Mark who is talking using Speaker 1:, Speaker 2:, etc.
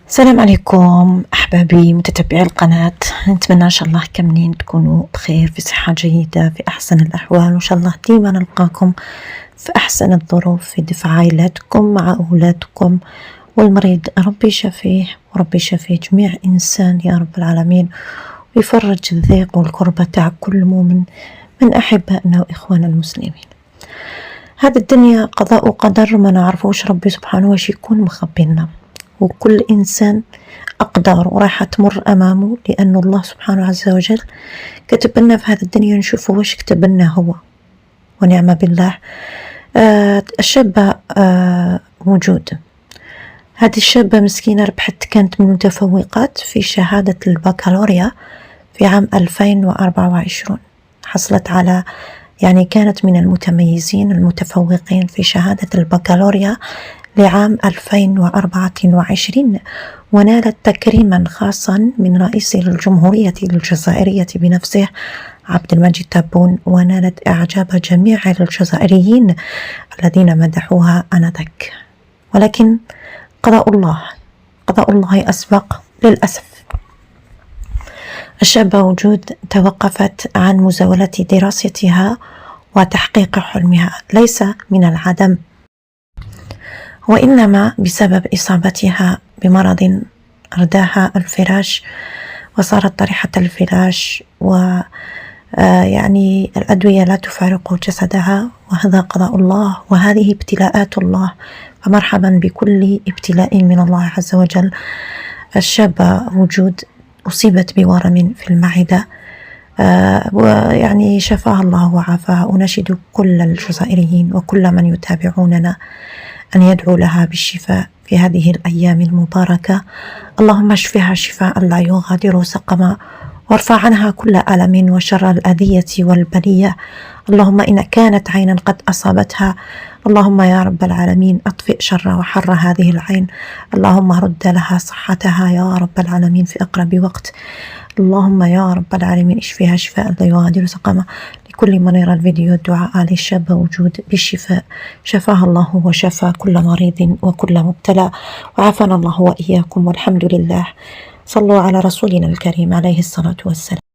Speaker 1: السلام عليكم أحبابي متتبعي القناة. نتمنى إن شاء الله كاملين تكونوا بخير، في صحة جيدة، في أحسن الأحوال، وإن شاء الله ديما نلقاكم في أحسن الظروف في دفع عائلاتكم مع أولادكم. والمريض ربي شفيه وربي شفيه جميع إنسان يا رب العالمين، ويفرج الضيق والكربة تاع كل مؤمن من أحبائنا وإخواننا المسلمين. هذه الدنيا قضاء وقدر، ما نعرفوش ربي سبحانه واش يكون مخبينا، وكل إنسان أقدار وراح تمر أمامه، لأن الله سبحانه عز وجل كتب لنا في هذه الدنيا نشوفه واش كتب لنا هو، ونعم بالله. الشابة موجود، هذه الشابة مسكينة ربحت، كانت من المتفوقات في شهادة البكالوريا في عام 2024، حصلت على كانت من المتميزين المتفوقين في شهادة البكالوريا لعام 2024، ونالت تكريما خاصا من رئيس الجمهورية الجزائرية بنفسه عبد المجيد تبون، ونالت إعجاب جميع الجزائريين الذين مدحوها آنذاك. ولكن قضاء الله أسبق للأسف. الشابة وجود توقفت عن مزاولة دراستها وتحقيق حلمها، ليس من العدم، وإنما بسبب إصابتها بمرض أرداها الفراش، وصارت طريحة الفراش، الأدوية لا تفارق جسدها، وهذا قضاء الله وهذه ابتلاءات الله، فمرحبا بكل ابتلاء من الله عز وجل. الشابة وجود أصيبت بورم في المعدة، شفاها الله وعافاها. أناشد كل الجزائريين وكل من يتابعوننا أن يدعو لها بالشفاء في هذه الأيام المباركة. اللهم اشفها شفاء لا يغادر سقما، وارفع عنها كل ألم وشر الأذية والبلية. اللهم إن كانت عينا قد أصابتها، اللهم يا رب العالمين أطفئ شر وحر هذه العين، اللهم رد لها صحتها يا رب العالمين في أقرب وقت. اللهم يا رب العالمين اشفها شفاء لا يغادر سقما. لكل من يرى الفيديو الدعاء للشابة وجود بالشفاء، شفاها الله وشفى كل مريض وكل مبتلى، وعافانا الله وإياكم، والحمد لله. صلوا على رسولنا الكريم عليه الصلاة والسلام.